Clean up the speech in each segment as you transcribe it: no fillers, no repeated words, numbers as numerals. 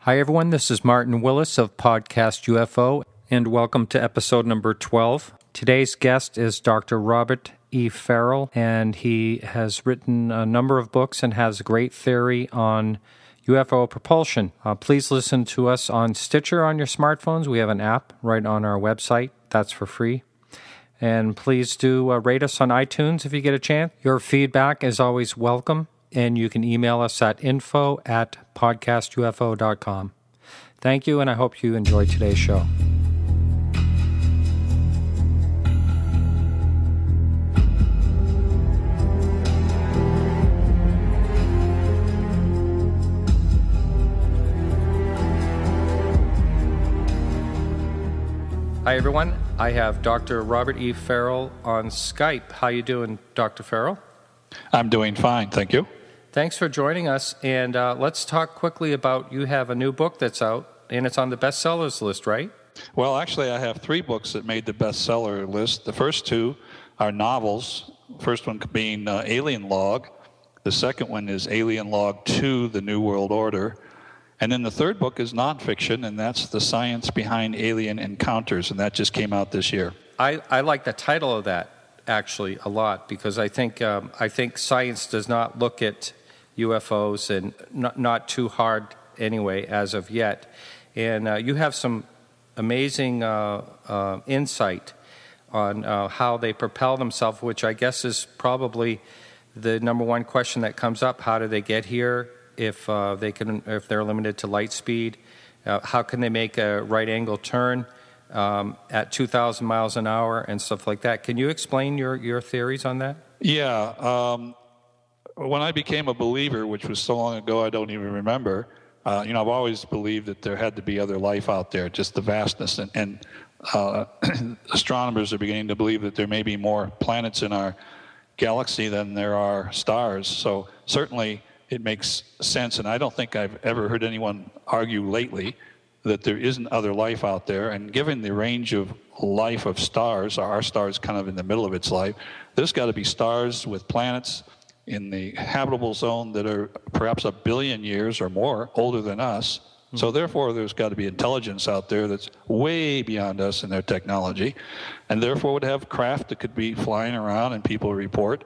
Hi everyone, this is Martin Willis of Podcast UFO, and welcome to episode number 12. Today's guest is Dr. Robert E. Farrell, and he has written a number of books and has a great theory on UFO propulsion. Please listen to us on Stitcher on your smartphones. We have an app right on our website. That's for free. And please do rate us on iTunes if you get a chance. Your feedback is always welcome, and you can email us at info@podcastufo.com. Thank you, and I hope you enjoy today's show. Hi, everyone. I have Dr. Robert E. Farrell on Skype. How you doing, Dr. Farrell? I'm doing fine, thank you. Thanks for joining us, and let's talk quickly about, you have a new book that's out, and it's on the bestsellers list, right? Well, actually, I have 3 books that made the bestseller list. The first 2 are novels, the first one being Alien Log. The second one is Alien Log 2, The New World Order. And then the third book is nonfiction, and that's The Science Behind Alien Encounters, and that just came out this year. I like the title of that, actually, a lot, because I think science does not look at UFOs, and not too hard anyway, as of yet. And you have some amazing insight on how they propel themselves, which I guess is probably the number one question that comes up. How do they get here? If they're limited to light speed, how can they make a right angle turn at 2,000 miles an hour and stuff like that? Can you explain your theories on that? Yeah. When I became a believer, which was so long ago I don't even remember, I've always believed that there had to be other life out there, just the vastness. And astronomers are beginning to believe that there may be more planets in our galaxy than there are stars. So certainly it makes sense, and I don't think I've ever heard anyone argue lately that there isn't other life out there. And given the range of life of stars, our star is kind of in the middle of its life, there's got to be stars with planets in the habitable zone that are perhaps 1 billion years or more older than us. Mm-hmm. So therefore, there's got to be intelligence out there that's way beyond us in their technology, and therefore would have craft that could be flying around and people report.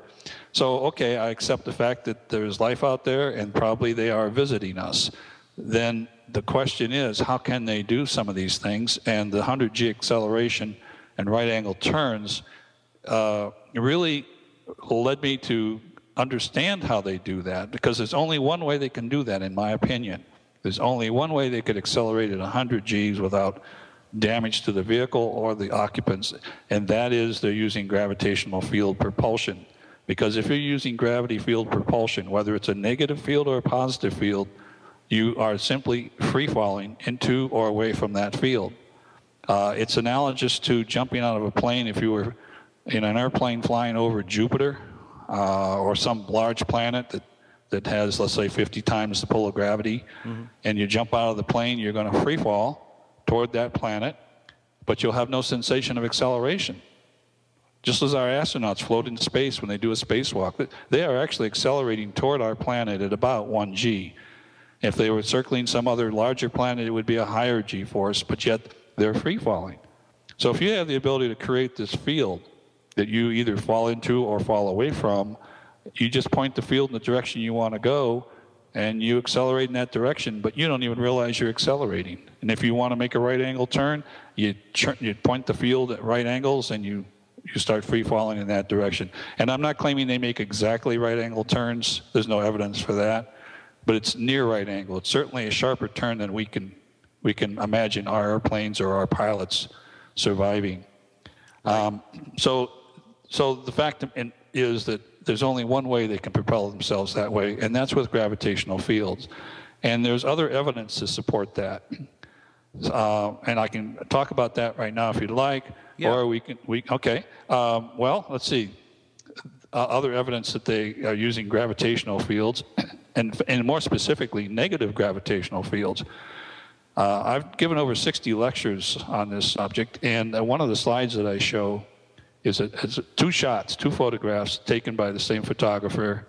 So, okay, I accept the fact that there's life out there and probably they are visiting us. Then the question is, how can they do some of these things? And the 100G acceleration and right angle turns really led me to understand how they do that, because there's only one way they can do that, in my opinion. There's only one way they could accelerate at 100 Gs without damage to the vehicle or the occupants, and that is they're using gravitational field propulsion. Because if you're using gravity field propulsion, whether it's a negative field or a positive field, you are simply free-falling into or away from that field. It's analogous to jumping out of a plane. If you were in an airplane flying over Jupiter or some large planet that has, let's say, 50 times the pull of gravity, mm-hmm. and you jump out of the plane, you're going to free-fall toward that planet, but you'll have no sensation of acceleration. Just as our astronauts float into space when they do a spacewalk, they are actually accelerating toward our planet at about 1 G. If they were circling some other larger planet, it would be a higher G force, but yet they're free-falling. So if you have the ability to create this field that you either fall into or fall away from, you just point the field in the direction you want to go, and you accelerate in that direction, but you don't even realize you're accelerating. And if you want to make a right angle turn, you point the field at right angles, and you start free-falling in that direction. And I'm not claiming they make exactly right-angle turns. There's no evidence for that. But it's near right angle. It's certainly a sharper turn than we can imagine our airplanes or our pilots surviving. Right. So the fact is that there's only one way they can propel themselves that way, and that's with gravitational fields. And there's other evidence to support that. And I can talk about that right now if you'd like. Yeah. Or okay. Well, let's see. Other evidence that they are using gravitational fields, and more specifically, negative gravitational fields. I've given over 60 lectures on this subject, and one of the slides that I show is 2 shots, 2 photographs taken by the same photographer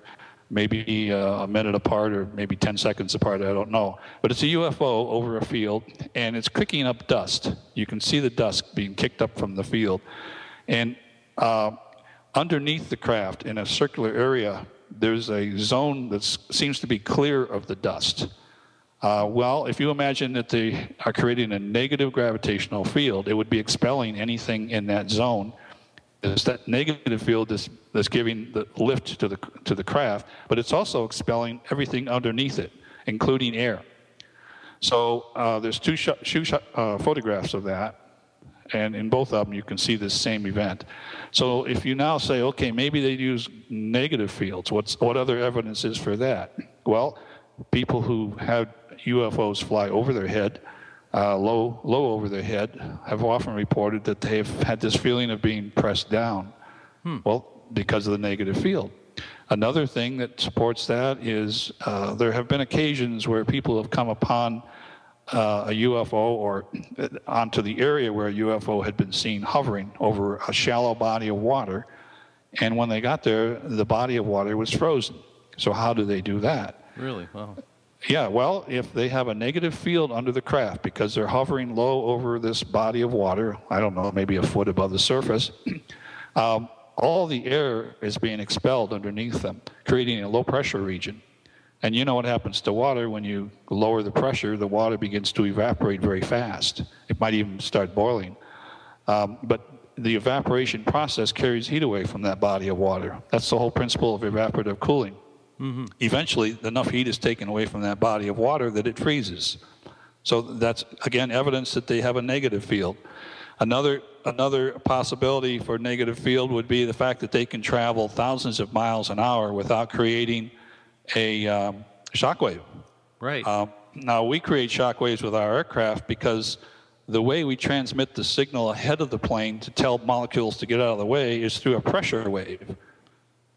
maybe a minute apart or maybe 10 seconds apart, I don't know. But it's a UFO over a field, and it's kicking up dust. You can see the dust being kicked up from the field. And underneath the craft, in a circular area, there's a zone that seems to be clear of the dust. Well, if you imagine that they are creating a negative gravitational field, it would be expelling anything in that zone. It's that negative field that's giving the lift to the craft, but it's also expelling everything underneath it, including air. So there's two photographs of that, and in both of them you can see this same event. So if you now say, okay, maybe they use negative fields, what other evidence is for that? Well, people who had UFOs fly over their head, low over their head, have often reported that they've had this feeling of being pressed down. Well, because of the negative field. Another thing that supports that is there have been occasions where people have come upon a UFO or onto the area where a UFO had been seen hovering over a shallow body of water, and when they got there, the body of water was frozen. So how do they do that? Really? Wow. Yeah, well, if they have a negative field under the craft because they're hovering low over this body of water, I don't know, maybe a foot above the surface, all the air is being expelled underneath them, creating a low pressure region. And you know what happens to water when you lower the pressure, the water begins to evaporate very fast. It might even start boiling. But the evaporation process carries heat away from that body of water. That's the whole principle of evaporative cooling. Mm-hmm. Eventually, enough heat is taken away from that body of water that it freezes. So that's, again, evidence that they have a negative field. Another possibility for negative field would be the fact that they can travel thousands of miles an hour without creating a shockwave. Right. Now, we create shockwaves with our aircraft because the way we transmit the signal ahead of the plane to tell molecules to get out of the way is through a pressure wave,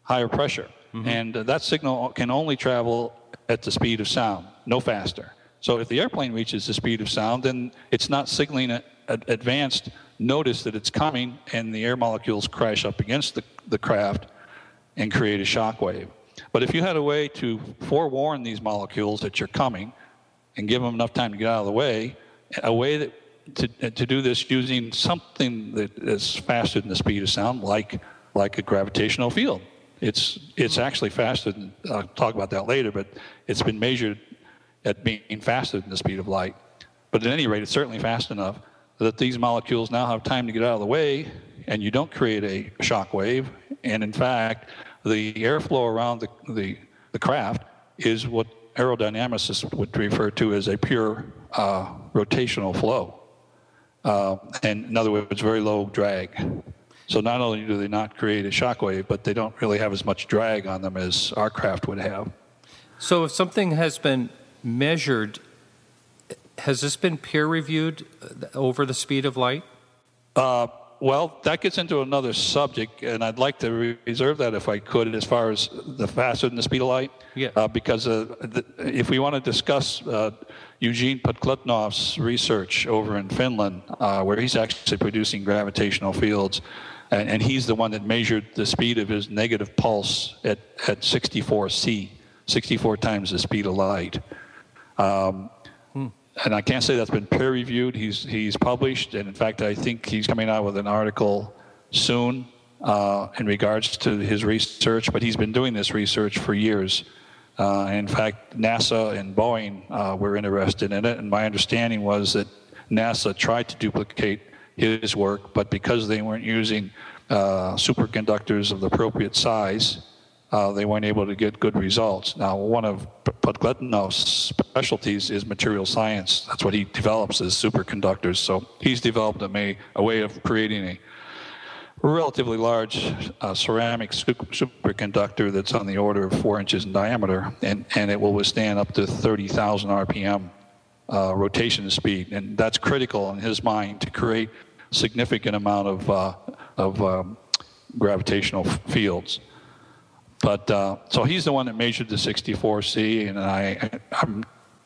higher pressure. Mm-hmm. And that signal can only travel at the speed of sound, no faster. So if the airplane reaches the speed of sound, then it's not signaling an advanced notice that it's coming, and the air molecules crash up against the craft and create a shock wave. But if you had a way to forewarn these molecules that you're coming and give them enough time to get out of the way, a way that to do this using something that is faster than the speed of sound, like a gravitational field. It's actually faster than, I'll talk about that later, but it's been measured at being faster than the speed of light. But at any rate, it's certainly fast enough that these molecules now have time to get out of the way, and you don't create a shock wave. And in fact, the airflow around the craft is what aerodynamicists would refer to as a pure rotational flow. And in other words, very low drag. So not only do they not create a shock wave, but they don't really have as much drag on them as our craft would have. So if something has been measured, has this been peer-reviewed over the speed of light? Well, that gets into another subject, and I'd like to reserve that if I could, as far as the faster than the speed of light. Yeah. Because if we want to discuss Eugene Podkletnov's research over in Finland, where he's actually producing gravitational fields, and he's the one that measured the speed of his negative pulse at 64 C, 64 times the speed of light. And I can't say that's been peer-reviewed. He's published, and in fact, I think he's coming out with an article soon in regards to his research, but he's been doing this research for years. In fact, NASA and Boeing were interested in it, and my understanding was that NASA tried to duplicate his work, but because they weren't using superconductors of the appropriate size, they weren't able to get good results. Now, one of Podkletnov's specialties is material science. That's what he develops, is superconductors. So he's developed a way of creating a relatively large ceramic superconductor that's on the order of 4 inches in diameter, and it will withstand up to 30,000 RPM rotation speed. And that's critical in his mind to create significant amount of gravitational fields. But so he's the one that measured the 64C, and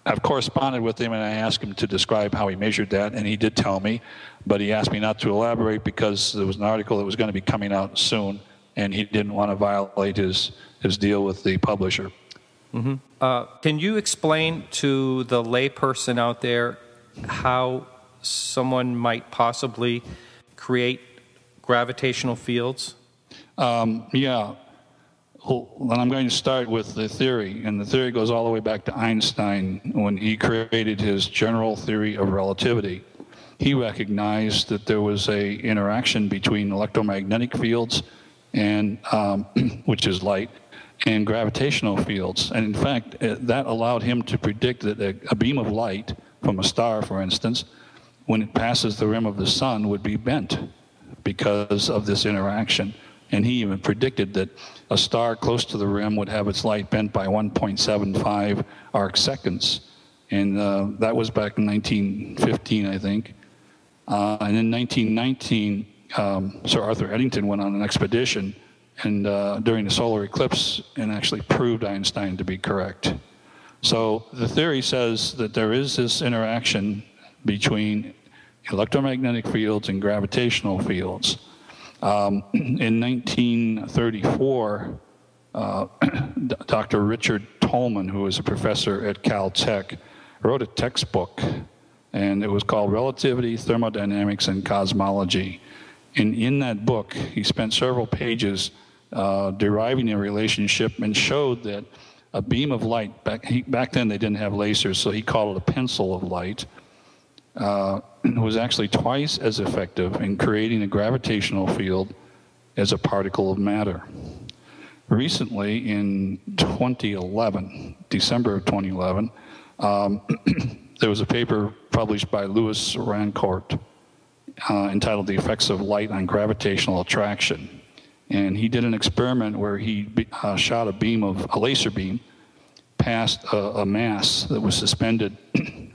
I've corresponded with him, and I asked him to describe how he measured that, and he did tell me, but he asked me not to elaborate because there was an article that was going to be coming out soon, and he didn't want to violate his deal with the publisher. Mm-hmm. Can you explain to the layperson out there how someone might possibly create gravitational fields? Yeah. Well, I'm going to start with the theory, and the theory goes all the way back to Einstein when he created his general theory of relativity. He recognized that there was a interaction between electromagnetic fields, and which is light, and gravitational fields. And in fact, that allowed him to predict that a beam of light from a star, for instance, when it passes the rim of the sun, would be bent because of this interaction. And he even predicted that a star close to the rim would have its light bent by 1.75 arc seconds. And that was back in 1915, I think. And in 1919, Sir Arthur Eddington went on an expedition and during the solar eclipse and actually proved Einstein to be correct. So the theory says that there is this interaction between electromagnetic fields and gravitational fields. In 1934, Dr. Richard Tolman, who was a professor at Caltech, wrote a textbook, and it was called Relativity, Thermodynamics, and Cosmology. And in that book, he spent several pages deriving a relationship and showed that a beam of light, back then they didn't have lasers, so he called it a pencil of light, was actually twice as effective in creating a gravitational field as a particle of matter. Recently, in 2011, December of 2011, there was a paper published by Louis Rancourt entitled The Effects of Light on Gravitational Attraction. And he did an experiment where he shot a laser beam past a mass that was suspended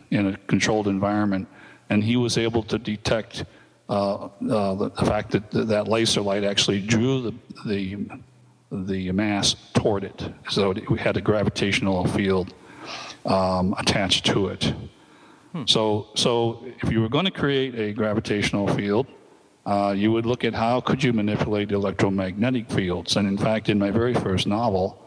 in a controlled environment, and he was able to detect the fact that that laser light actually drew the mass toward it, so it had a gravitational field attached to it. So if you were going to create a gravitational field, you would look at how could you manipulate electromagnetic fields. And in fact, in my very first novel,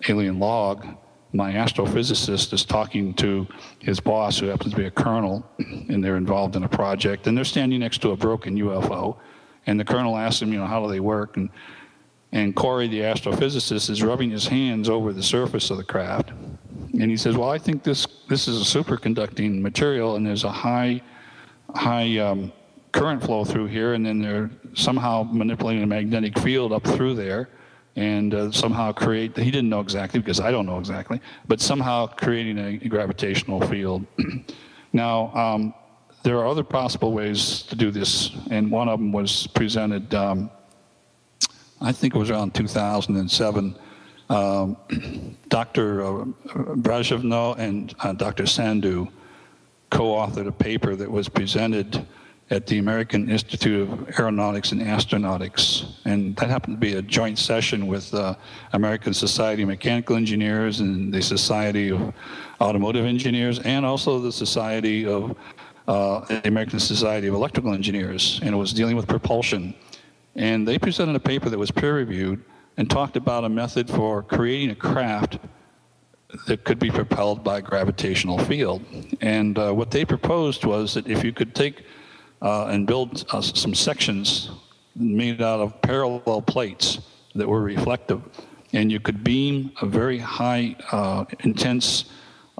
Alien Log, my astrophysicist is talking to his boss, who happens to be a colonel, and they're involved in a project, and they're standing next to a broken UFO, and the colonel asks him, how do they work? And Corey, the astrophysicist, is rubbing his hands over the surface of the craft, and he says, well, I think this is a superconducting material, and there's a high current flow through here, and then they're somehow manipulating a magnetic field up through there, and somehow create, he didn't know exactly, because I don't know exactly, but somehow creating a gravitational field. Now, there are other possible ways to do this, and one of them was presented, I think it was around 2007. Dr. Brezhnev and Dr. Sandhu co-authored a paper that was presented at the American Institute of Aeronautics and Astronautics, and that happened to be a joint session with American Society of Mechanical Engineers and the Society of Automotive Engineers, and also the Society of the American Society of Electrical Engineers, and it was dealing with propulsion. And they presented a paper that was peer-reviewed and talked about a method for creating a craft that could be propelled by a gravitational field. And what they proposed was that if you could take and build some sections made out of parallel plates that were reflective, and you could beam a very high intense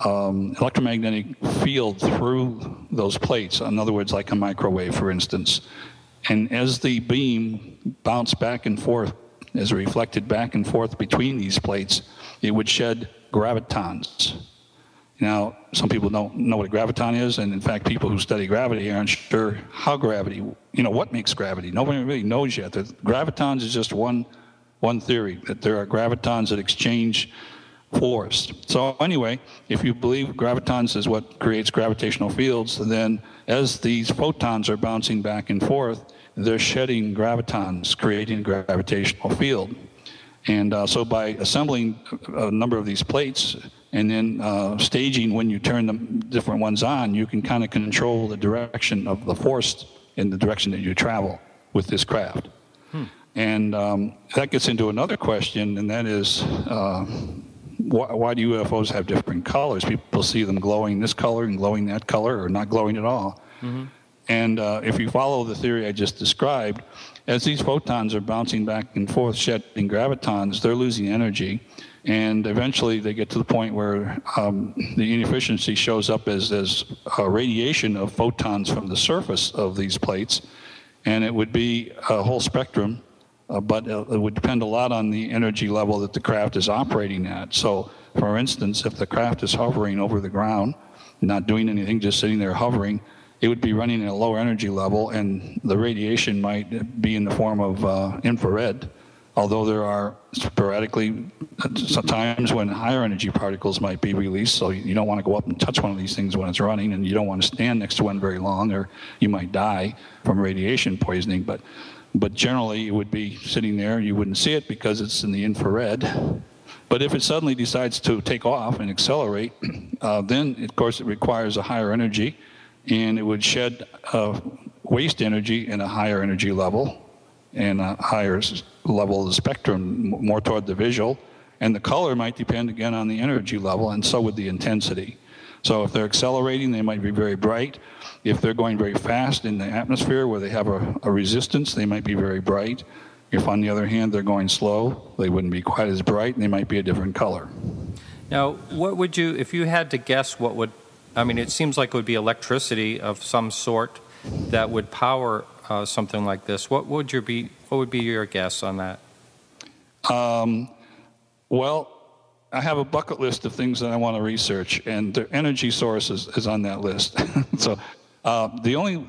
electromagnetic field through those plates, in other words, like a microwave, for instance. And as the beam bounced back and forth, as reflected back and forth between these plates, it would shed gravitons. Now, some people don't know what a graviton is, and in fact, people who study gravity aren't sure how gravity, what makes gravity. Nobody really knows yet. The gravitons is just one theory, that there are gravitons that exchange force. So anyway, if you believe gravitons is what creates gravitational fields, then as these photons are bouncing back and forth, they're shedding gravitons, creating a gravitational field. And so by assembling a number of these plates and then staging when you turn the different ones on, you can kind of control the direction of the force in the direction that you travel with this craft. And that gets into another question, and that is, why do UFOs have different colors? People see them glowing this color and glowing that color, or not glowing at all. Mm-hmm. And if you follow the theory I just described, as these photons are bouncing back and forth, shedding gravitons, they're losing energy. And eventually they get to the point where the inefficiency shows up as a radiation of photons from the surface of these plates. And it would be a whole spectrum, but it would depend a lot on the energy level that the craft is operating at. So, for instance, if the craft is hovering over the ground, not doing anything, just sitting there hovering, it would be running at a lower energy level, and the radiation might be in the form of infrared, although there are sporadically times when higher energy particles might be released, so you don't want to go up and touch one of these things when it's running, and you don't want to stand next to one very long, or you might die from radiation poisoning. But generally, it would be sitting there, and you wouldn't see it because it's in the infrared. But if it suddenly decides to take off and accelerate, then, of course, it requires a higher energy, and it would shed waste energy in a higher energy level and a higher level of the spectrum, more toward the visual. And the color might depend, again, on the energy level, and so would the intensity. So if they're accelerating, they might be very bright. If they're going very fast in the atmosphere where they have a resistance, they might be very bright. If, on the other hand, they're going slow, they wouldn't be quite as bright, and they might be a different color. Now, what would you, if you had to guess what would, I mean, it seems like it would be electricity of some sort that would power something like this. What would be your guess on that? Well, I have a bucket list of things that I want to research, and the energy source is on that list. So the only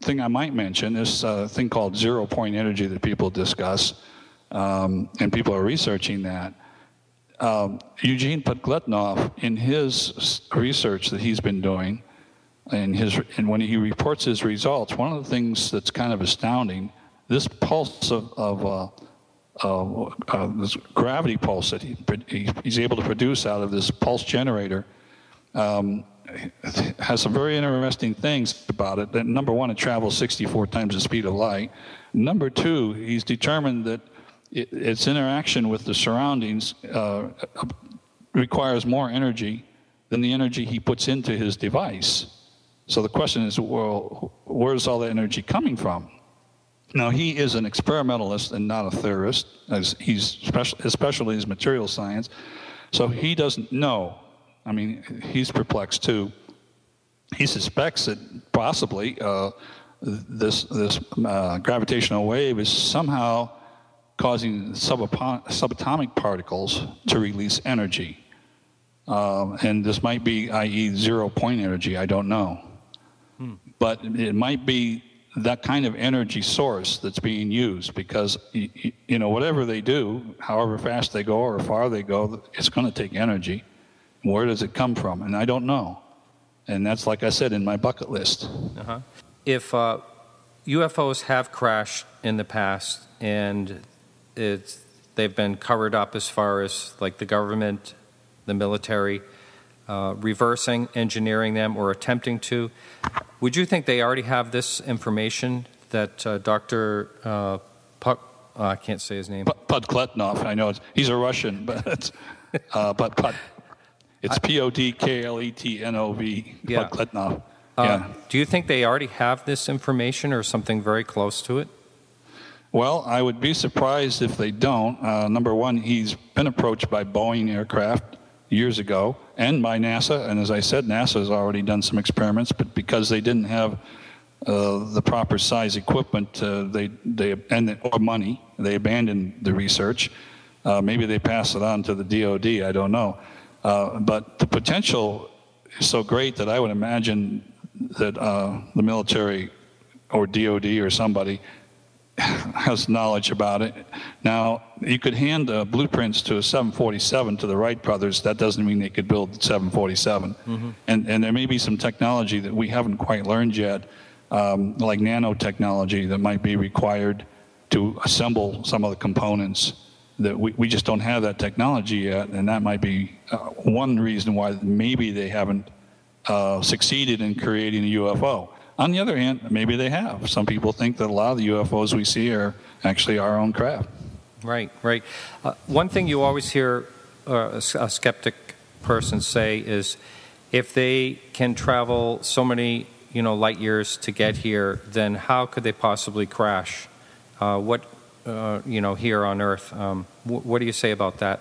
thing I might mention is a thing called zero-point energy that people discuss, and people are researching that. Eugene Podkletnov, in his research that he's been doing, and when he reports his results, one of the things that's kind of astounding, this pulse of this gravity pulse that he's able to produce out of this pulse generator has some very interesting things about it. That, number one, it travels 64 times the speed of light. Number two, he's determined that its interaction with the surroundings requires more energy than the energy he puts into his device. So the question is, well, where's all the energy coming from? Now, he is an experimentalist and not a theorist, as he's especially his material science, so he doesn't know. I mean, he's perplexed too. He suspects that possibly this gravitational wave is somehow causing subatomic particles to release energy. And this might be, i.e., zero-point energy, I don't know. But it might be that kind of energy source that's being used, because, you know, whatever they do, however fast they go or far they go, it's going to take energy. Where does it come from? And I don't know. And that's, like I said, in my bucket list. Uh-huh. If UFOs have crashed in the past and they've been covered up as far as like the government, the military, reversing engineering them or attempting to, would you think they already have this information that Dr. I can't say his name. Podkletnov, I know he's a Russian, but it's it's Podkletnov. Yeah. Podkletnov. Yeah. Do you think they already have this information or something very close to it? Well, I would be surprised if they don't. Number one, he's been approached by Boeing aircraft years ago and by NASA. And as I said, NASA has already done some experiments, but because they didn't have the proper size equipment or money, they abandoned the research. Maybe they passed it on to the DOD, I don't know. But the potential is so great that I would imagine that the military or DOD or somebody has knowledge about it. Now, you could hand blueprints to a 747 to the Wright brothers. That doesn't mean they could build the 747. Mm-hmm. And there may be some technology that we haven't quite learned yet, like nanotechnology, that might be required to assemble some of the components that we just don't have that technology yet. And that might be one reason why maybe they haven't succeeded in creating a UFO. On the other hand, maybe they have. Some people think that a lot of the UFOs we see are actually our own craft. Right, right. One thing you always hear a skeptic person say is, if they can travel so many, light years to get here, then how could they possibly crash? Here on Earth? What do you say about that?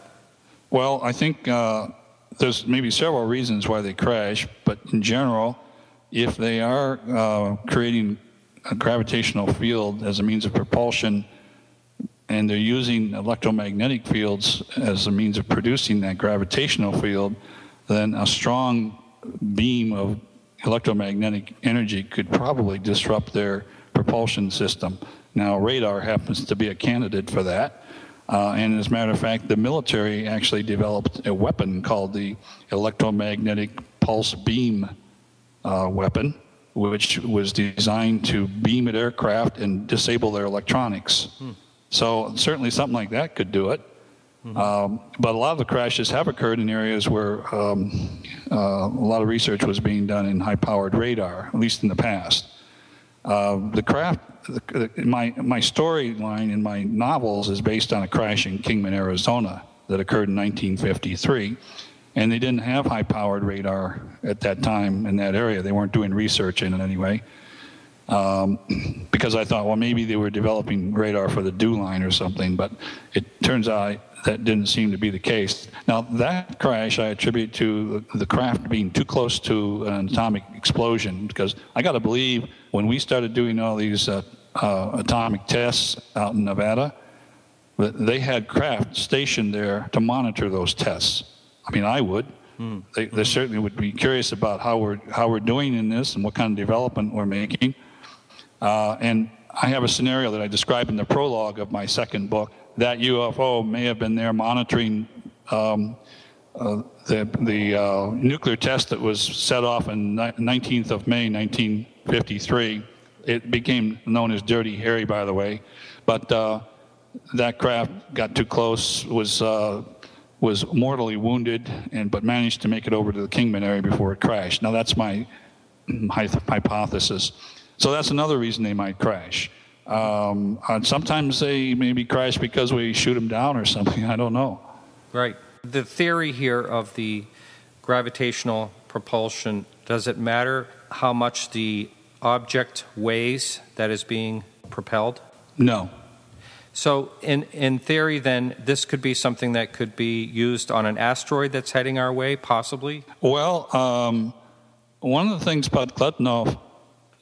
Well, I think there's maybe several reasons why they crash, but in general, if they are creating a gravitational field as a means of propulsion, and they're using electromagnetic fields as a means of producing that gravitational field, then a strong beam of electromagnetic energy could probably disrupt their propulsion system. Now, radar happens to be a candidate for that. And as a matter of fact, the military actually developed a weapon called the electromagnetic pulse beam weapon, which was designed to beam at aircraft and disable their electronics. So certainly something like that could do it. But a lot of the crashes have occurred in areas where a lot of research was being done in high-powered radar, at least in the past. The craft, my storyline in my novels is based on a crash in Kingman, Arizona that occurred in 1953. And they didn't have high-powered radar at that time in that area. They weren't doing research in it anyway. Because I thought, well, maybe they were developing radar for the dew line or something, but it turns out that didn't seem to be the case. Now, that crash I attribute to the craft being too close to an atomic explosion, because I got to believe when we started doing all these atomic tests out in Nevada, they had craft stationed there to monitor those tests. I mean, I would. They certainly would be curious about how we're doing in this and what kind of development we're making. And I have a scenario that I describe in the prologue of my second book. That UFO may have been there monitoring the nuclear test that was set off on 19th of May, 1953. It became known as Dirty Harry, by the way. But that craft got too close, was mortally wounded, but managed to make it over to the Kingman area before it crashed. Now, that's my hypothesis. So that's another reason they might crash. Sometimes they maybe crash because we shoot them down or something. I don't know. Right. The theory here of the gravitational propulsion, does it matter how much the object weighs that is being propelled? No. So in theory, then, this could be something that could be used on an asteroid that's heading our way, possibly? Well, one of the things Plotnov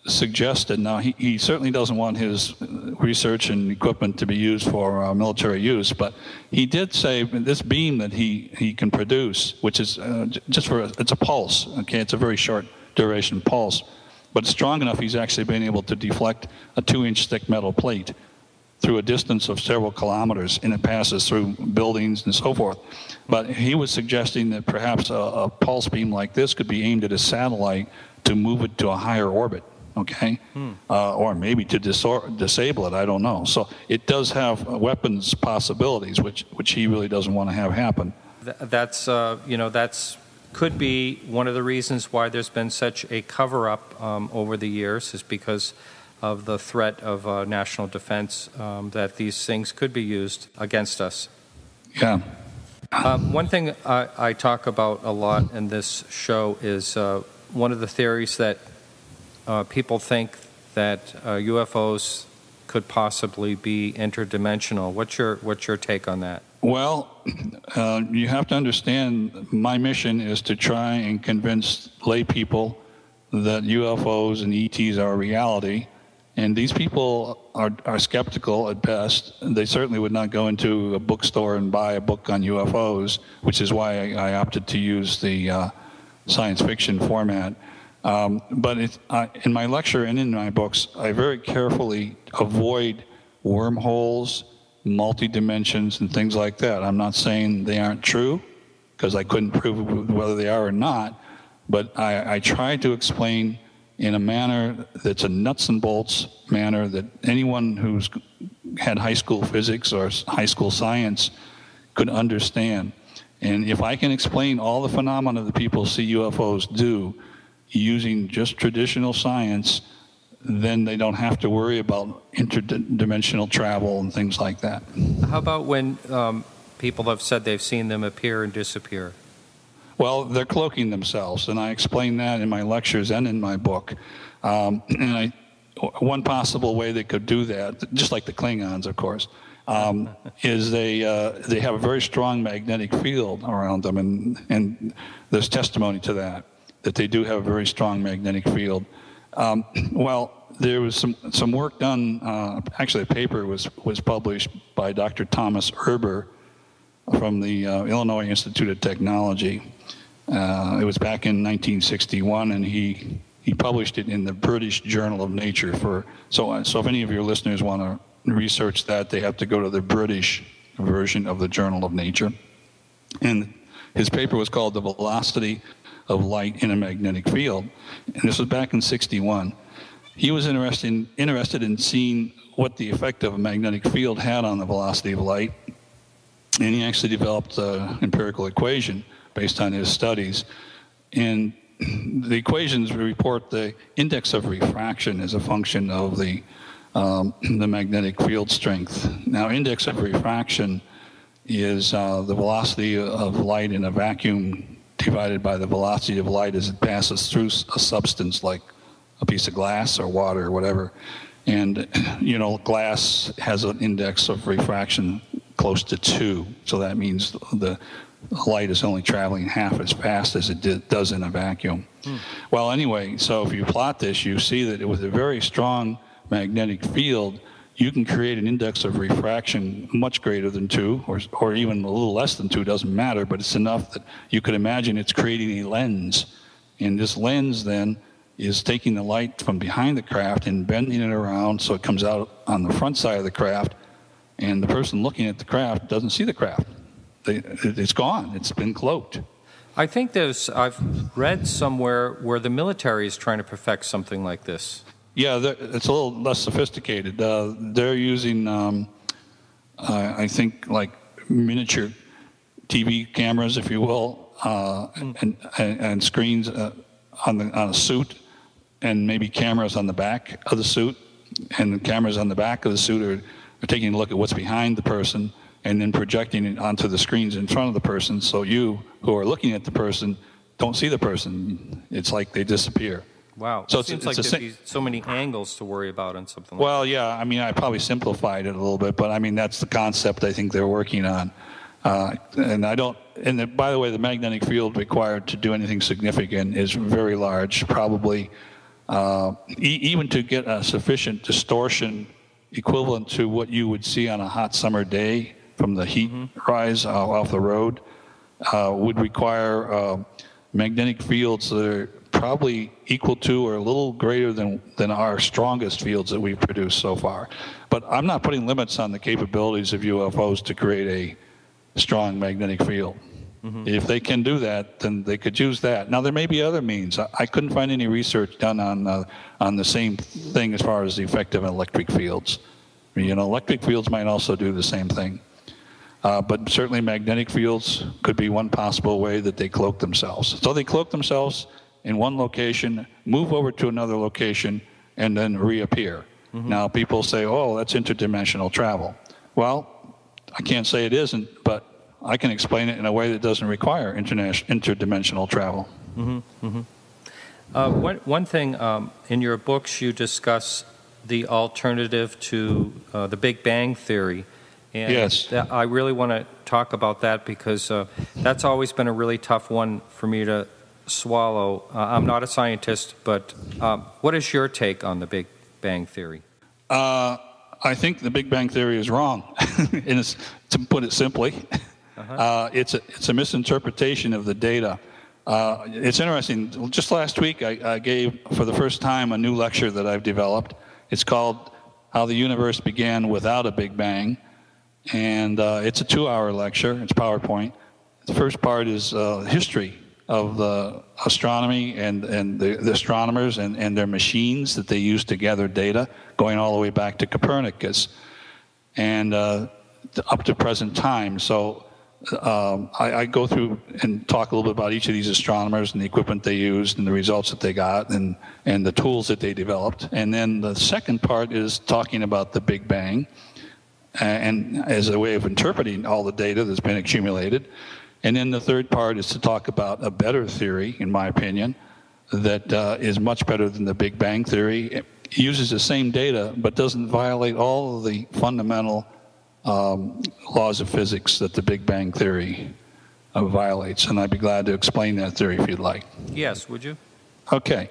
suggested, now he certainly doesn't want his research and equipment to be used for military use, but he did say this beam that he can produce, which is it's a pulse, okay, it's a very short duration pulse, but it's strong enough he's actually been able to deflect a 2-inch thick metal plate through a distance of several kilometers, and it passes through buildings and so forth. But he was suggesting that perhaps a pulse beam like this could be aimed at a satellite to move it to a higher orbit, okay? Or maybe to disable it, I don't know. So it does have weapons possibilities, which he really doesn't want to have happen. That's could be one of the reasons why there's been such a cover-up over the years, is because of the threat of national defense, that these things could be used against us. Yeah. One thing I talk about a lot in this show is one of the theories that people think that UFOs could possibly be interdimensional. What's your take on that? Well, you have to understand, my mission is to try and convince lay people that UFOs and ETs are a reality. And these people are skeptical at best. They certainly would not go into a bookstore and buy a book on UFOs, which is why I opted to use the science fiction format. But in my lecture and in my books, I very carefully avoid wormholes, multi-dimensions, and things like that. I'm not saying they aren't true, because I couldn't prove whether they are or not, but I try to explain in a manner that's a nuts and bolts manner that anyone who's had high school physics or high school science could understand. And if I can explain all the phenomena that people see UFOs do using just traditional science, then they don't have to worry about interdimensional travel and things like that. How about when people have said they've seen them appear and disappear? Well, they're cloaking themselves, and I explain that in my lectures and in my book. One possible way they could do that, just like the Klingons, of course, is they have a very strong magnetic field around them, and there's testimony to that they do have a very strong magnetic field. Well, there was some work done. Actually, a paper was published by Dr. Thomas Erber from the Illinois Institute of Technology. It was back in 1961, and he published it in the British Journal of Nature. So if any of your listeners want to research that, they have to go to the British version of the Journal of Nature. And his paper was called "The Velocity of Light in a Magnetic Field," and this was back in '61. He was interested in seeing what the effect of a magnetic field had on the velocity of light, and he actually developed an empirical equation based on his studies. And the equations report the index of refraction as a function of the magnetic field strength. Now, index of refraction is the velocity of light in a vacuum divided by the velocity of light as it passes through a substance like a piece of glass or water or whatever. And, glass has an index of refraction close to 2. So that means the light is only traveling half as fast as it does in a vacuum. Well, anyway, so if you plot this, you see that with a very strong magnetic field, you can create an index of refraction much greater than 2, or even a little less than 2, doesn't matter, but it's enough that you could imagine it's creating a lens. And this lens then is taking the light from behind the craft and bending it around so it comes out on the front side of the craft, and the person looking at the craft doesn't see the craft. It's gone. It's been cloaked. I think I've read somewhere where the military is trying to perfect something like this. Yeah, it's a little less sophisticated. They're using, I think, like miniature TV cameras, if you will, and screens on a suit, and maybe cameras on the back of the suit. And the cameras on the back of the suit are taking a look at what's behind the person and then projecting it onto the screens in front of the person, so you, who are looking at the person, don't see the person. It's like they disappear. Wow. So it seems like there'd be so many angles to worry about on something like that. Well, yeah, I mean, I probably simplified it a little bit, but I mean, that's the concept I think they're working on. By the way, the magnetic field required to do anything significant is very large, probably even to get a sufficient distortion equivalent to what you would see on a hot summer day from the heat rise off the road, would require magnetic fields that are probably equal to or a little greater than our strongest fields that we've produced so far. But I'm not putting limits on the capabilities of UFOs to create a strong magnetic field. If they can do that, then they could use that. Now, there may be other means. I couldn't find any research done on the same thing as far as the effect of electric fields. Electric fields might also do the same thing. But certainly magnetic fields could be one possible way that they cloak themselves. So they cloak themselves in one location, move over to another location, and then reappear. Now, people say, oh, that's interdimensional travel. Well, I can't say it isn't, but I can explain it in a way that doesn't require interdimensional travel. One thing, in your books you discuss the alternative to the Big Bang Theory. And yes. I really want to talk about that because that's always been a really tough one for me to swallow. I'm not a scientist, but what is your take on the Big Bang Theory? I think the Big Bang Theory is wrong, to put it simply. It's a misinterpretation of the data. It's interesting. Just last week, I gave, for the first time, a new lecture that I've developed. It's called How the Universe Began Without a Big Bang. And it's a 2-hour lecture. It's PowerPoint. The first part is history of the astronomy and the astronomers and their machines that they use to gather data, going all the way back to Copernicus and up to present time. So I go through and talk a little bit about each of these astronomers and the equipment they used and the results that they got and the tools that they developed. And then the second part is talking about the Big Bang and as a way of interpreting all the data that's been accumulated. And then the third part is to talk about a better theory, in my opinion, that is much better than the Big Bang theory. It uses the same data, but doesn't violate all of the fundamental laws of physics that the Big Bang theory violates. And I'd be glad to explain that theory if you'd like. Yes, would you? Okay.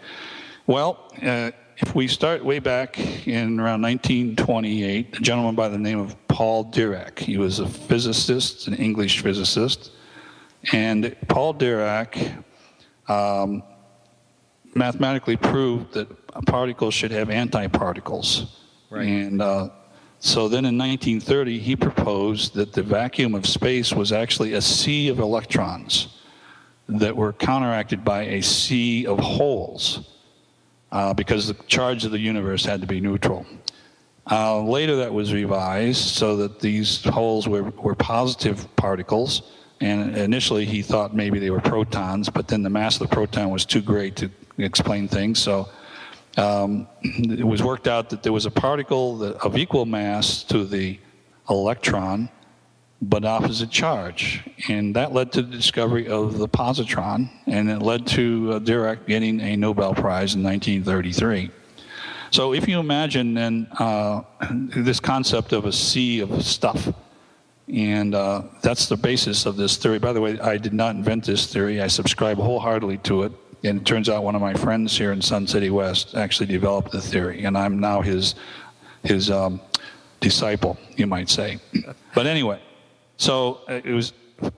Well, if we start way back in around 1928, a gentleman by the name of Paul Dirac. He was a physicist, an English physicist. And Paul Dirac mathematically proved that particles should have antiparticles. Right. And so then in 1930, he proposed that the vacuum of space was actually a sea of electrons that were counteracted by a sea of holes because the charge of the universe had to be neutral. Later that was revised so that these holes were positive particles, and initially he thought maybe they were protons, but then the mass of the proton was too great to explain things, so it was worked out that there was a particle of equal mass to the electron, but opposite charge. And that led to the discovery of the positron, and it led to Dirac getting a Nobel Prize in 1933. So if you imagine then this concept of a sea of stuff, and that's the basis of this theory. By the way, I did not invent this theory. I subscribe wholeheartedly to it. And it turns out one of my friends here in Sun City West actually developed the theory, and I'm now his disciple, you might say. But anyway, so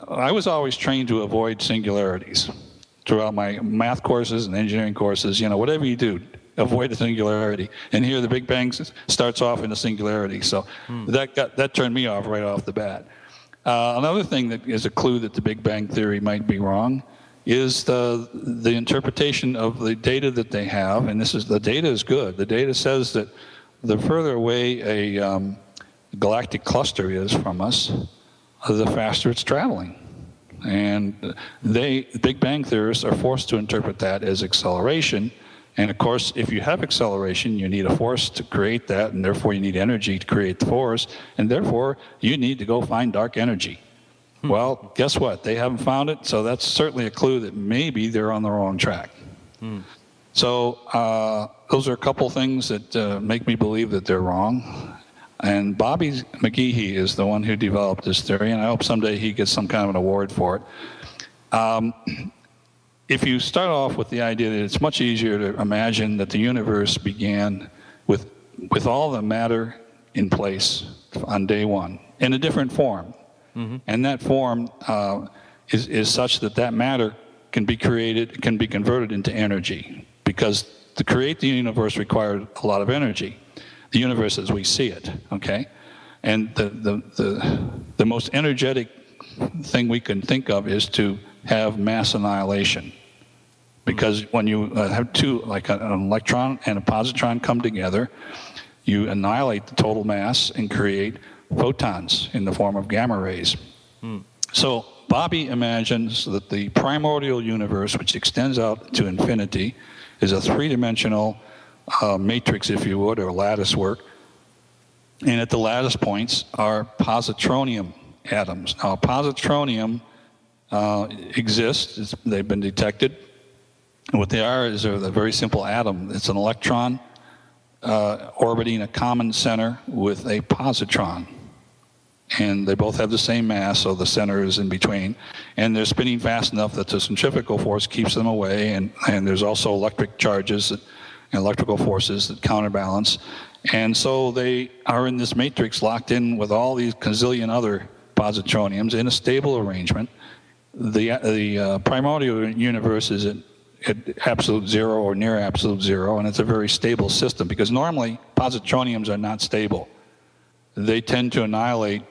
I was always trained to avoid singularities throughout my math courses and engineering courses. You know, whatever you do, avoid the singularity. And here the Big Bang starts off in a singularity, so that turned me off right off the bat. Another thing that is a clue that the Big Bang theory might be wrong is the interpretation of the data that they have, and the data is good. The data says that the further away a galactic cluster is from us, the faster it's traveling. And Big Bang theorists are forced to interpret that as acceleration. And of course, if you have acceleration, you need a force to create that, and therefore you need energy to create the force, and therefore you need to go find dark energy. Well, guess what? They haven't found it, so that's certainly a clue that maybe they're on the wrong track. So those are a couple things that make me believe that they're wrong. And Bobby McGehee is the one who developed this theory, and I hope someday he gets some kind of an award for it. If you start off with the idea that it's much easier to imagine that the universe began with all the matter in place on day one, in a different form. And that form is such that matter can be created, can be converted into energy, because to create the universe required a lot of energy. The universe as we see it, okay? And the most energetic thing we can think of is to have mass annihilation. Because when you have two, like an electron and a positron come together, you annihilate the total mass and create photons in the form of gamma rays. So Bobby imagines that the primordial universe, which extends out to infinity, is a three-dimensional matrix, if you would, or lattice work. And at the lattice points are positronium atoms. Now, positronium exists. They've been detected. And what they are is a very simple atom. It's an electron orbiting a common center with a positron. And they both have the same mass, so the center is in between. And they're spinning fast enough that the centrifugal force keeps them away, and there's also electric charges and electrical forces that counterbalance. And so they are in this matrix locked in with all these gazillion other positroniums in a stable arrangement. The primordial universe is at absolute zero or near absolute zero, and it's a very stable system, because normally positroniums are not stable. They tend to annihilate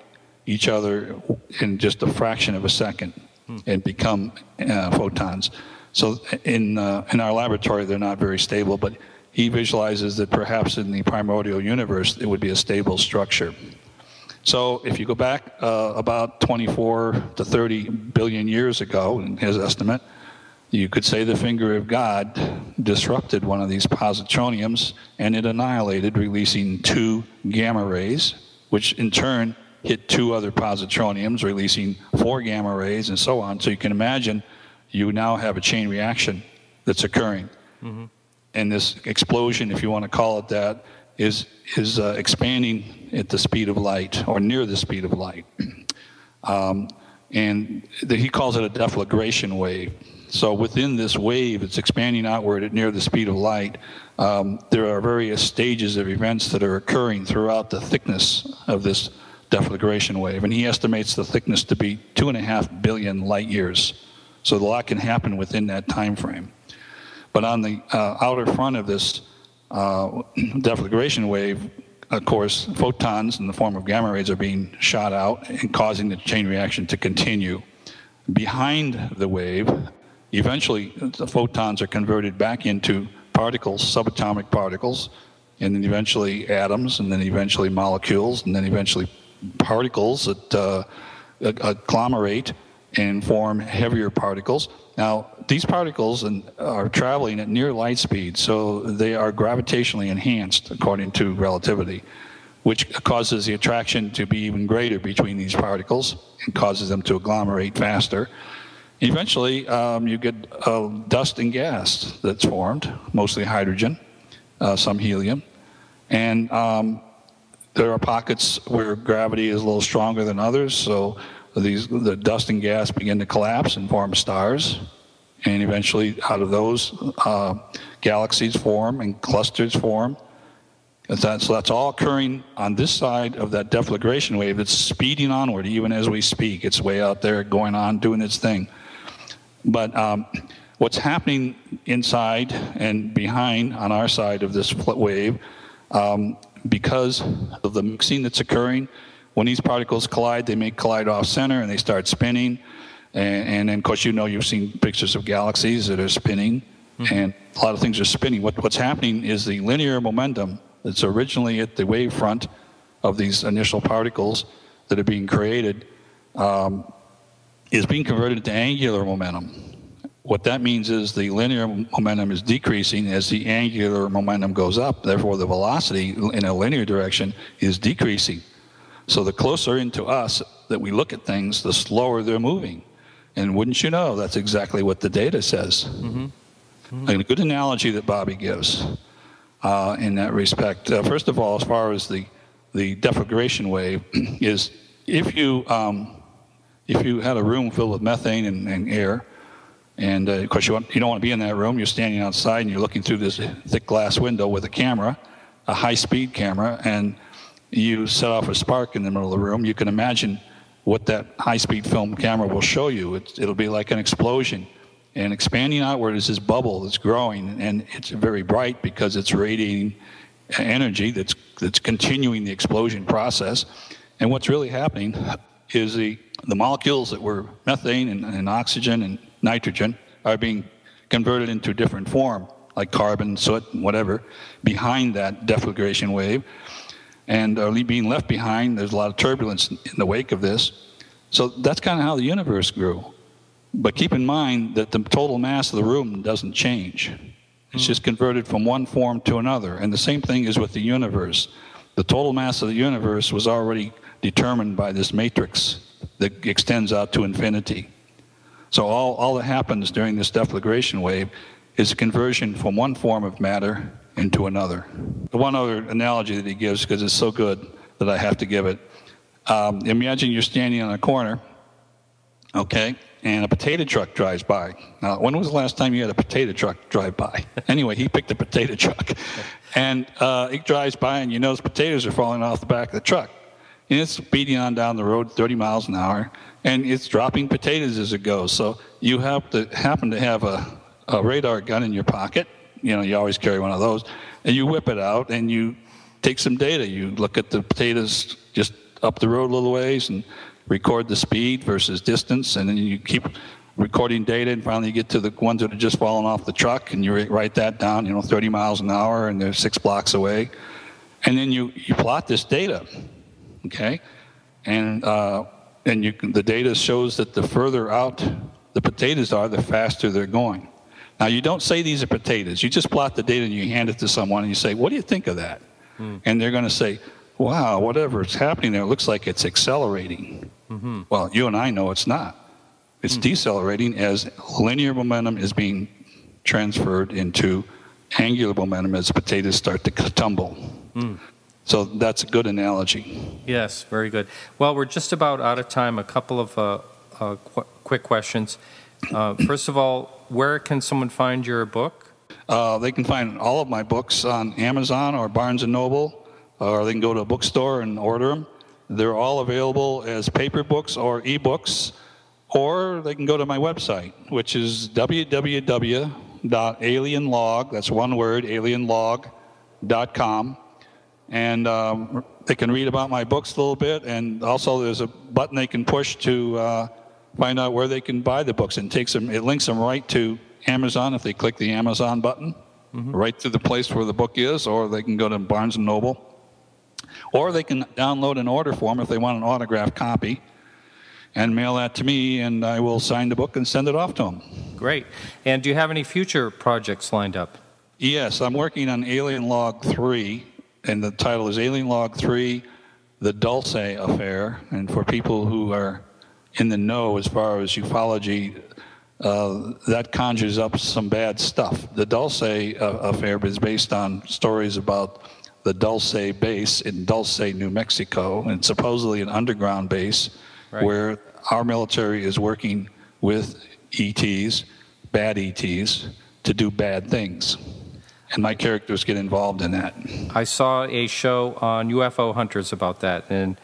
each other in just a fraction of a second and become photons. So in our laboratory, they're not very stable, but he visualizes that perhaps in the primordial universe, it would be a stable structure. So if you go back about 24 to 30 billion years ago, in his estimate, you could say the finger of God disrupted one of these positroniums, and it annihilated, releasing 2 gamma rays, which in turn hit 2 other positroniums, releasing 4 gamma rays, and so on. So you can imagine you now have a chain reaction that's occurring. Mm-hmm. And this explosion, if you want to call it that, is expanding at the speed of light, or near the speed of light. He calls it a deflagration wave. So within this wave, it's expanding outward at near the speed of light. There are various stages of events that are occurring throughout the thickness of this deflagration wave, and he estimates the thickness to be 2.5 billion light years. So a lot can happen within that time frame. But on the outer front of this deflagration wave, of course, photons in the form of gamma rays are being shot out and causing the chain reaction to continue. Behind the wave, eventually the photons are converted back into particles, subatomic particles, and then eventually atoms, and then eventually molecules, and then eventually particles that agglomerate and form heavier particles. Now, these particles are traveling at near light speed, so they are gravitationally enhanced according to relativity, which causes the attraction to be even greater between these particles and causes them to agglomerate faster. Eventually, you get dust and gas that's formed, mostly hydrogen, some helium, and there are pockets where gravity is a little stronger than others, so the dust and gas begin to collapse and form stars, and eventually out of those galaxies form and clusters form. So that's all occurring on this side of that deflagration wave that's speeding onward even as we speak. It's way out there going on, doing its thing. But what's happening inside and behind on our side of this wave, because of the mixing that's occurring, when these particles collide, they may collide off center and they start spinning. And then, of course, you've seen pictures of galaxies that are spinning, mm-hmm. and a lot of things are spinning. What's happening is the linear momentum that's originally at the wave front of these initial particles that are being created is being converted to angular momentum. What that means is the linear momentum is decreasing as the angular momentum goes up. Therefore, the velocity in a linear direction is decreasing. So the closer into us that we look at things, the slower they're moving. And wouldn't you know, that's exactly what the data says. Mm-hmm. Mm-hmm. A good analogy that Bobby gives in that respect. First of all, as far as the deflagration wave, is if you had a room filled with methane and air, and of course you don't want to be in that room, you're standing outside and you're looking through this thick glass window with a camera, a high-speed camera, and you set off a spark in the middle of the room, you can imagine what that high-speed film camera will show you. It'll be like an explosion. And expanding outward is this bubble that's growing, and it's very bright because it's radiating energy that's continuing the explosion process. And what's really happening is the molecules that were methane and oxygen and nitrogen are being converted into a different form, like carbon, soot, and whatever, behind that deflagration wave. And being left behind, there's a lot of turbulence in the wake of this. So that's kind of how the universe grew. But keep in mind that the total mass of the room doesn't change. It's just converted from one form to another. And the same thing is with the universe. The total mass of the universe was already determined by this matrix that extends out to infinity. So all that happens during this deflagration wave is a conversion from one form of matter into another. The one other analogy that he gives, because it's so good that I have to give it, imagine you're standing on a corner, okay, and a potato truck drives by. Now, when was the last time you had a potato truck drive by? Anyway, he picked a potato truck, and it drives by, and you notice potatoes are falling off the back of the truck. And it's speeding on down the road 30 miles an hour, and it's dropping potatoes as it goes. So you have to happen to have a radar gun in your pocket. You always carry one of those, and you whip it out and you take some data. You look at the potatoes just up the road a little ways and record the speed versus distance, and then you keep recording data, and finally you get to the ones that are just falling off the truck, and you write that down, 30 miles an hour, and they're 6 blocks away. And then you plot this data, okay? and the data shows that the further out the potatoes are, the faster they're going. Now, you don't say these are potatoes. You just plot the data and you hand it to someone and you say, what do you think of that? And they're going to say, wow, whatever is happening there, it looks like it's accelerating. Well, you and I know it's not. It's decelerating as linear momentum is being transferred into angular momentum as potatoes start to tumble. So that's a good analogy. Yes, very good. Well, we're just about out of time. A couple of quick questions. First of all, where can someone find your book? They can find all of my books on Amazon or Barnes & Noble, or they can go to a bookstore and order them. They're all available as paper books or ebooks, or they can go to my website, which is www.alienlog, that's one word, alienlog.com. And they can read about my books a little bit, and also there's a button they can push to find out where they can buy the books, and it links them right to Amazon if they click the Amazon button, right to the place where the book is, or they can go to Barnes & Noble. Or they can download an order form if they want an autographed copy and mail that to me, and I will sign the book and send it off to them. Great. And do you have any future projects lined up? Yes, I'm working on Alien Log 3, and the title is Alien Log 3, The Dulce Affair. And for people who are in the know as far as ufology, that conjures up some bad stuff. The Dulce Affair is based on stories about the Dulce base in Dulce, New Mexico, and supposedly an underground base where our military is working with ETs, bad ETs, to do bad things. And my characters get involved in that. I saw a show on UFO hunters about that, and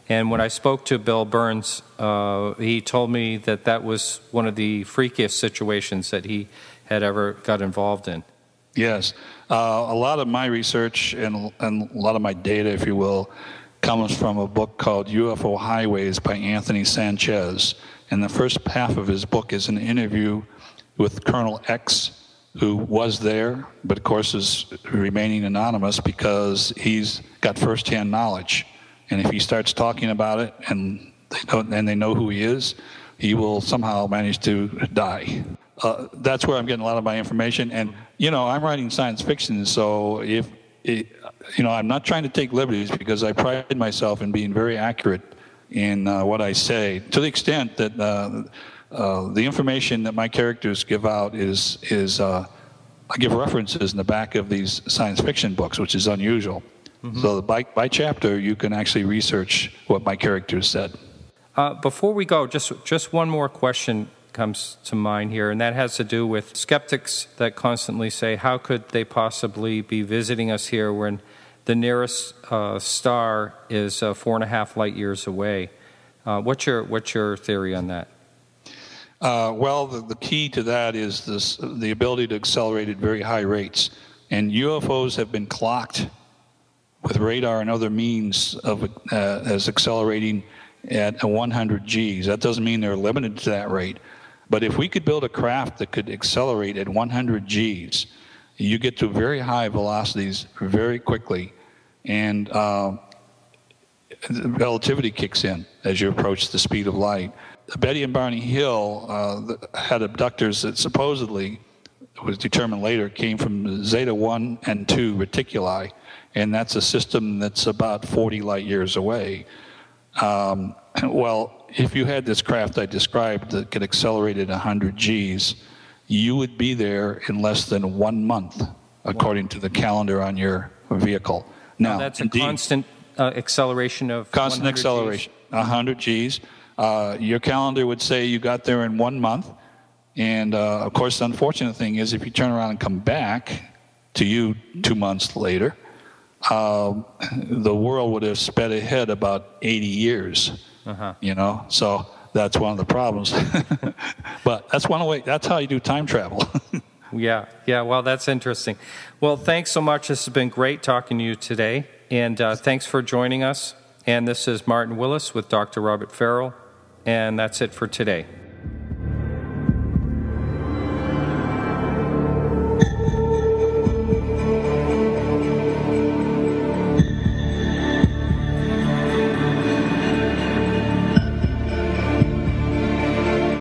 when I spoke to Bill Burns, he told me that that was one of the freakiest situations that he had ever got involved in. Yes. A lot of my research and a lot of my data, if you will, comes from a book called UFO Highways by Anthony Sanchez. And the first half of his book is an interview with Colonel X, who was there, but of course is remaining anonymous because he's got firsthand knowledge. And if he starts talking about it and they know who he is, he will somehow manage to die. That's where I'm getting a lot of my information. And, I'm writing science fiction, so I'm not trying to take liberties because I pride myself in being very accurate in what I say, to the extent that the information that my characters give out is I give references in the back of these science fiction books, which is unusual. So by chapter, you can actually research what my characters said. Before we go, just one more question comes to mind here, and that has to do with skeptics that constantly say, how could they possibly be visiting us here when the nearest star is 4.5 light years away? What's your theory on that? Well, the key to that is the ability to accelerate at very high rates. And UFOs have been clocked with radar and other means of as accelerating at 100 Gs. That doesn't mean they're limited to that rate. But if we could build a craft that could accelerate at 100 Gs, you get to very high velocities very quickly, and relativity kicks in as you approach the speed of light. Betty and Barney Hill had abductors that supposedly, it was determined later, came from Zeta 1 and 2 reticuli, and that's a system that's about 40 light years away. Well, if you had this craft I described that could accelerate at 100 Gs, you would be there in less than 1 month, according to the calendar on your vehicle. Now that's a constant acceleration of constant acceleration, 100 Gs. Your calendar would say you got there in 1 month. And, of course, the unfortunate thing is if you turn around and come back to you 2 months later, the world would have sped ahead about 80 years, So that's one of the problems. But that's one way. That's how you do time travel. Yeah. Well, that's interesting. Well, thanks so much. This has been great talking to you today. And thanks for joining us. And this is Martin Willis with Dr. Robert Farrell. And that's it for today.